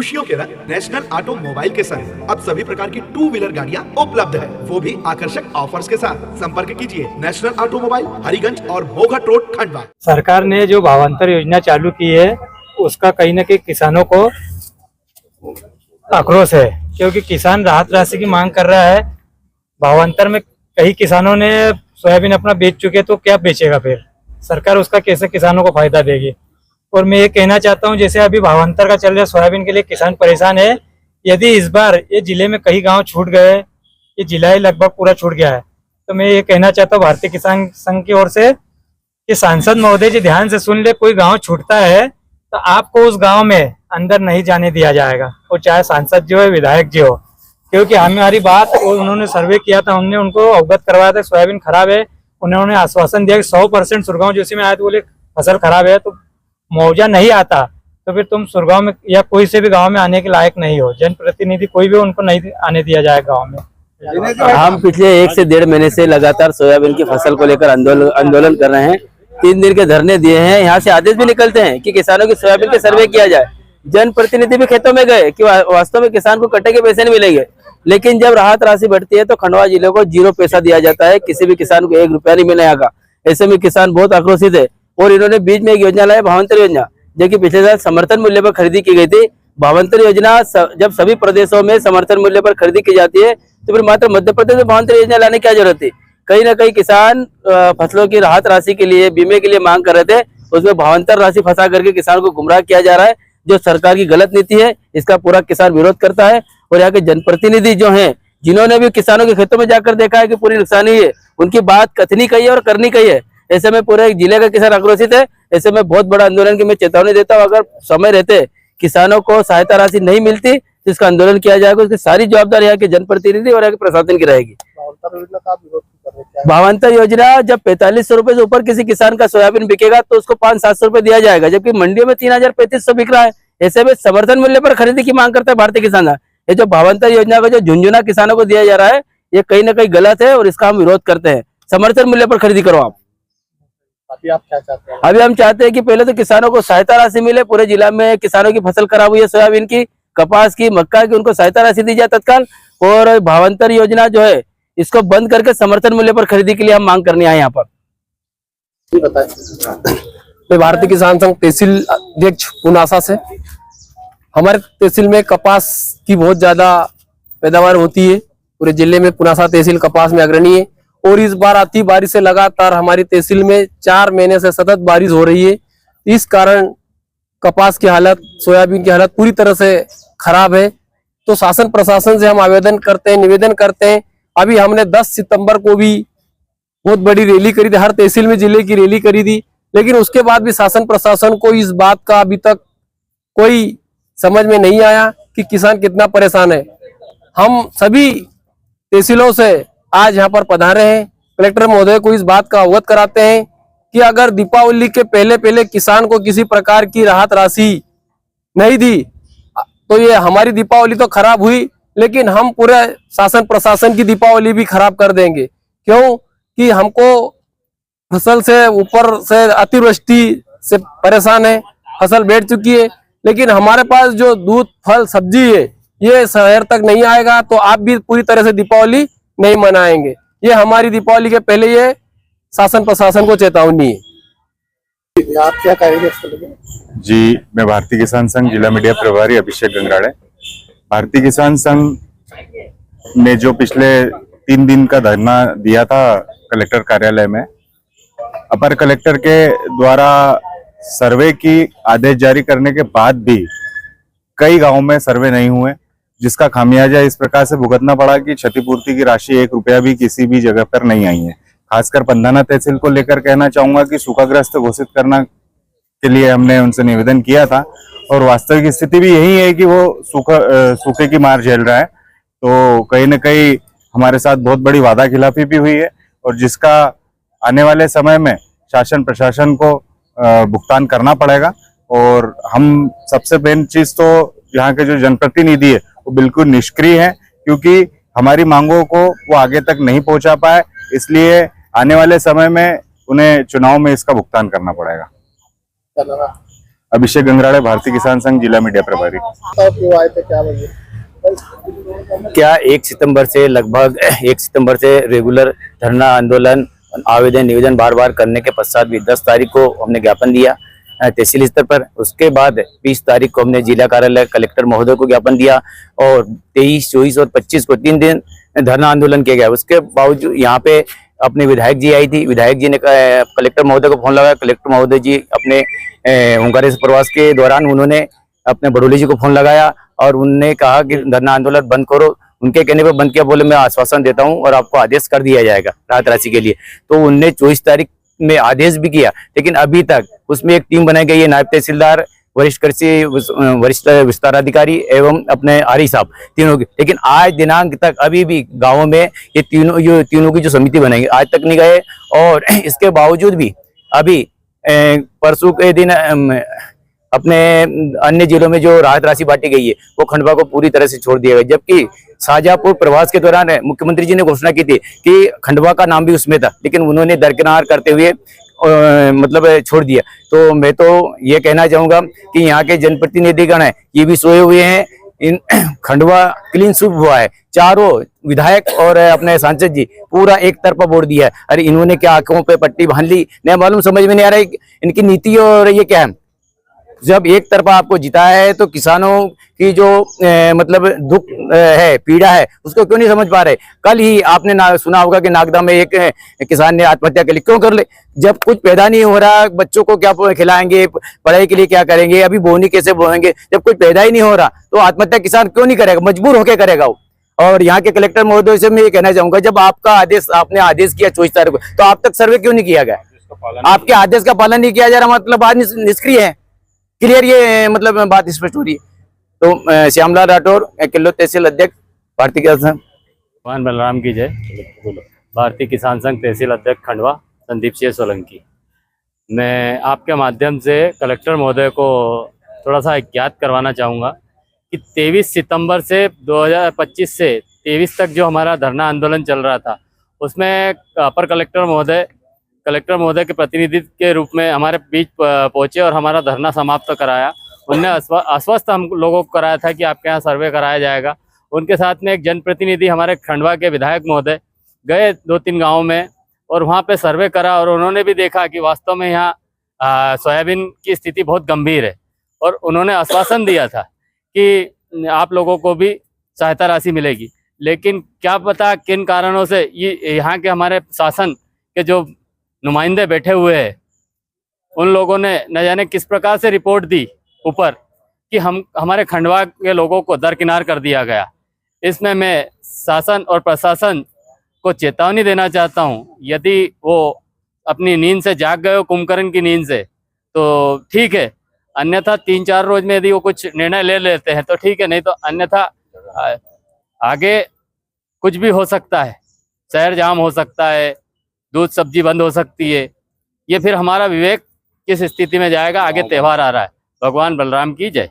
खुशियों के रंग नेशनल ऑटोमोबाइल के संग अब सभी प्रकार की 2 व्हीलर गाड़ियां उपलब्ध है, वो भी आकर्षक ऑफर्स के साथ। संपर्क कीजिए नेशनल ऑटोमोबाइल, हरिगंज और मोघट रोड, खंडवा। सरकार ने जो भावांतर योजना चालू की है उसका कहीं न कहीं किसानों को आक्रोश है, क्योंकि किसान राहत राशि की मांग कर रहा है। भावांतर में कई किसानों ने सोयाबीन अपना बेच चुके, तो क्या बेचेगा फिर सरकार, उसका कैसे किसानों को फायदा देगी। और मैं ये कहना चाहता हूँ, जैसे अभी भावांतर का चल रहा है, सोयाबीन के लिए किसान परेशान है। यदि इस बार ये जिले में कई गांव छूट गए, ये जिला ही लगभग पूरा छूट गया है, तो मैं ये कहना चाहता हूँ भारतीय किसान संघ की ओर से कि सांसद महोदय जी ध्यान से सुन ले, कोई गांव छूटता है तो आपको उस गांव में अंदर नहीं जाने दिया जाएगा, और चाहे सांसद जी हो, विधायक जी हो, क्योंकि हमारी बात उन्होंने सर्वे किया था, हमने उनको अवगत करवाया था सोयाबीन खराब है। उन्होंने आश्वासन दिया कि 100% सुरगांव जोशी में आए तो बोले फसल खराब है तो मुआवजा नहीं आता, तो फिर तुम सुरगांव में या कोई से भी गांव में आने के लायक नहीं हो। जनप्रतिनिधि कोई भी उनको नहीं आने दिया जाएगा गांव में। हम पिछले 1 से 1.5 महीने से लगातार सोयाबीन की फसल को लेकर आंदोलन कर रहे हैं। 3 दिन के धरने दिए हैं। यहाँ से आदेश भी निकलते हैं कि किसानों की सोयाबीन के सर्वे किया जाए। जनप्रतिनिधि भी खेतों में गए कि वास्तव में किसान को कटे के पैसे नहीं मिलेंगे, लेकिन जब राहत राशि बढ़ती है तो खंडवा जिले को 0 पैसा दिया जाता है, किसी भी किसान को 1 रुपया नहीं मिलेगा। ऐसे में किसान बहुत आक्रोशित है। और इन्होंने बीच में एक योजना लाया, भावांतर योजना, जो कि पिछले साल समर्थन मूल्य पर खरीदी की गई थी। भावांतर योजना जब सभी प्रदेशों में समर्थन मूल्य पर खरीदी की जाती है, तो फिर मात्र मध्य प्रदेश में भावांतर योजना लाने की क्या जरूरत थी। कहीं ना कहीं किसान फसलों की राहत राशि के लिए, बीमे के लिए मांग कर रहे थे, उसमें भावांतर राशि फंसा करके किसान को गुमराह किया जा रहा है, जो सरकार की गलत नीति है। इसका पूरा किसान विरोध करता है। और यहाँ के जनप्रतिनिधि जो हैं, जिन्होंने भी किसानों के खेतों में जाकर देखा है कि पूरी नुकसानी है, उनकी बात कथनी कही है और करनी कही है। ऐसे में पूरे एक जिले का किसान आक्रोशित है। ऐसे में बहुत बड़ा आंदोलन की मैं चेतावनी देता हूँ। अगर समय रहते किसानों को सहायता राशि नहीं मिलती तो इसका आंदोलन किया जाएगा। उसकी सारी जवाबदारी यहाँ के जनप्रतिनिधि और यहाँ के प्रशासन की रहेगी। भावांतर योजना जब 4500 रुपए से ऊपर किसी किसान का सोयाबीन बिकेगा तो उसको 500-700 रुपए दिया जाएगा, जबकि मंडियों में 3350 बिक रहा है। ऐसे में समर्थन मूल्य पर खरीदी की मांग करता है भारतीय किसान। ये जो भावांतर योजना का जो झुंझुना किसानों को दिया जा रहा है, ये कहीं ना कहीं गलत है और इसका हम विरोध करते हैं। समर्थन मूल्य पर खरीदी करो आप। अभी आप क्या चाहते हैं? अभी हम चाहते हैं कि पहले तो किसानों को सहायता राशि मिले। पूरे जिला में किसानों की फसल खराब हुई है, सोयाबीन की, कपास की, मक्का की, उनको सहायता राशि दी जाए तत्काल। और भावांतर योजना जो है इसको बंद करके समर्थन मूल्य पर खरीदी के लिए हम मांग करने आए यहाँ पर। मैं भारतीय किसान संघ तहसील अध्यक्ष पुनासा से। हमारे तहसील में कपास की बहुत ज्यादा पैदावार होती है। पूरे जिले में पुनासा तहसील कपास में अग्रणी है। और इस बार अति बारिश से लगातार हमारी तहसील में 4 महीने से सतत बारिश हो रही है। इस कारण कपास की हालत, सोयाबीन की हालत पूरी तरह से खराब है। तो शासन प्रशासन से हम आवेदन करते हैं, निवेदन करते हैं। अभी हमने 10 सितंबर को भी बहुत बड़ी रैली करी थी, हर तहसील में जिले की रैली करी थी, लेकिन उसके बाद भी शासन प्रशासन को इस बात का अभी तक कोई समझ में नहीं आया कि किसान कितना परेशान है। हम सभी तहसीलों से आज यहाँ पर पधारे हैं। कलेक्टर महोदय को इस बात का अवगत कराते हैं कि अगर दीपावली के पहले किसान को किसी प्रकार की राहत राशि नहीं दी तो ये हमारी दीपावली तो खराब हुई, लेकिन हम पूरे शासन प्रशासन की दीपावली भी खराब कर देंगे। क्यों कि हमको फसल से ऊपर से अतिवृष्टि से परेशान है, फसल बैठ चुकी है, लेकिन हमारे पास जो दूध, फल, सब्जी है ये शहर तक नहीं आएगा तो आप भी पूरी तरह से दीपावली नहीं मनाएंगे। ये हमारी दीपावली के पहले ये शासन प्रशासन को चेतावनी है। आप क्या कहेंगे? जी, मैं भारतीय किसान संघ जिला मीडिया प्रभारी अभिषेक गंगराड़े। भारतीय किसान संघ ने जो पिछले 3 दिन का धरना दिया था कलेक्टर कार्यालय में, अपर कलेक्टर के द्वारा सर्वे की आदेश जारी करने के बाद भी कई गांवों में सर्वे नहीं हुए, जिसका खामियाजा इस प्रकार से भुगतना पड़ा कि क्षतिपूर्ति की राशि 1 रुपया भी किसी भी जगह पर नहीं आई है। खासकर पंधाना तहसील को लेकर कहना चाहूंगा कि सूखाग्रस्त घोषित करना के लिए हमने उनसे निवेदन किया था, और वास्तविक स्थिति भी यही है कि वो सूखे की मार झेल रहा है। तो कहीं न कहीं हमारे साथ बहुत बड़ी वादा खिलाफी भी हुई है, और जिसका आने वाले समय में शासन प्रशासन को भुगतान करना पड़ेगा। और हम सबसे मेन चीज तो यहाँ के जो जनप्रतिनिधि है वो बिल्कुल निष्क्रिय है, क्योंकि हमारी मांगों को वो आगे तक नहीं पहुंचा पाए, इसलिए आने वाले समय में उन्हें चुनाव में इसका भुगतान करना पड़ेगा। अभिषेक गंगराड़े, भारतीय किसान संघ, जिला मीडिया प्रभारी। क्यों आए थे, क्या वजह? क्या 1 सितंबर से लगभग 1 सितंबर से रेगुलर धरना आंदोलन आवेदन निवेदन बार बार करने के पश्चात भी 10 तारीख को हमने ज्ञापन दिया तहसील स्तर पर। उसके बाद 20 तारीख को हमने जिला कार्यालय कलेक्टर महोदय को ज्ञापन दिया और 23, 24 और 25 को 3 दिन धरना आंदोलन किया गया। उसके बावजूद यहाँ पे अपने विधायक जी आई थी, विधायक जी ने कलेक्टर महोदय को फोन लगाया। कलेक्टर महोदय जी अपने ओंकारेश्वर प्रवास के दौरान उन्होंने अपने बड़ोली जी को फोन लगाया और उनने कहा कि धरना आंदोलन बंद करो। उनके कहने पर बंद किया, बोले मैं आश्वासन देता हूं और आपको आदेश कर दिया जाएगा राहत राशि के लिए। तो उनने 24 तारीख में आदेश भी किया, लेकिन अभी तक उसमें एक टीम बनाई गई है, नायब तहसीलदार, वरिष्ठ कृषि वरिष्ठ विस्तार अधिकारी एवं अपने आरई साहब तीनों की। लेकिन आज दिनांक तक अभी भी गाँवों में ये तीनों की जो समिति बनाई आज तक नहीं गए। और इसके बावजूद भी अभी परसों के दिन अपने अन्य जिलों में जो राहत राशि बांटी गई है वो खंडवा को पूरी तरह से छोड़ दिया गया। जबकि शाहजहांपुर प्रवास के दौरान मुख्यमंत्री जी ने घोषणा की थी कि खंडवा का नाम भी उसमें था, लेकिन उन्होंने दरकिनार करते हुए मतलब छोड़ दिया। तो मैं तो ये कहना चाहूंगा कि यहाँ के जनप्रतिनिधिगण है ये भी सोए हुए हैं। इन खंडवा क्लीन स्वीप हुआ है, चारों विधायक और अपने सांसद जी पूरा एक तरफा वोट दिया है। अरे इन्होंने क्या आंखों पे पट्टी बांध ली, नहीं मालूम, समझ में नहीं आ रहा है इनकी नीति और ये क्या है। जब एक तरफा आपको जिताया है तो किसानों की जो मतलब दुख है, पीड़ा है, उसको क्यों नहीं समझ पा रहे। कल ही आपने सुना होगा कि नागदा में एक किसान ने आत्महत्या कर ली। क्यों कर ले? जब कुछ पैदा नहीं हो रहा, बच्चों को क्या खिलाएंगे, पढ़ाई के लिए क्या करेंगे, अभी बोनी कैसे बोएंगे, जब कुछ पैदा ही नहीं हो रहा तो आत्महत्या किसान क्यों नहीं करेगा, मजबूर होकर करेगा वो। और यहाँ के कलेक्टर महोदय से मैं ये कहना चाहूंगा, जब आपका आदेश आपने आदेश किया 24 तारीख को, तो आप तक सर्वे क्यों नहीं किया गया? आपके आदेश का पालन नहीं किया जा रहा, मतलब आज निष्क्रिय है। क्लियर ये मतलब बात स्पष्ट हो रही है। तो श्यामलाल राठौर, किलो तहसील अध्यक्ष, भारतीय किसान संघ। भगवान बलराम की जय। भारतीय किसान संघ तहसील अध्यक्ष खंडवा, संदीप सिंह सोलंकी। मैं आपके माध्यम से कलेक्टर महोदय को थोड़ा सा ज्ञात करवाना चाहूँगा कि 23 सितंबर से 2025 से 23 तक जो हमारा धरना आंदोलन चल रहा था, उसमें अपर कलेक्टर महोदय के प्रतिनिधि के रूप में हमारे बीच पहुंचे और हमारा धरना समाप्त कराया। उनने आश्वस्त हम लोगों को कराया था कि आपके यहाँ सर्वे कराया जाएगा। उनके साथ में एक जनप्रतिनिधि हमारे खंडवा के विधायक महोदय गए 2-3 गाँव में और वहाँ पे सर्वे करा और उन्होंने भी देखा कि वास्तव में यहाँ सोयाबीन की स्थिति बहुत गंभीर है। और उन्होंने आश्वासन दिया था कि आप लोगों को भी सहायता राशि मिलेगी। लेकिन क्या पता किन कारणों से ये यहाँ के हमारे शासन के जो नुमाइंदे बैठे हुए हैं, उन लोगों ने न जाने किस प्रकार से रिपोर्ट दी ऊपर कि हमारे खंडवा के लोगों को दरकिनार कर दिया गया। इसमें मैं शासन और प्रशासन को चेतावनी देना चाहता हूं, यदि वो अपनी नींद से जाग गए हो, कुंभकर्ण की नींद से, तो ठीक है, अन्यथा 3-4 रोज में यदि वो कुछ निर्णय ले लेते हैं तो ठीक है, नहीं तो अन्यथा आगे कुछ भी हो सकता है। शहर जाम हो सकता है, दूध सब्जी बंद हो सकती है। ये फिर हमारा विवेक किस स्थिति में जाएगा। आगे त्यौहार आ रहा है। भगवान बलराम की जय।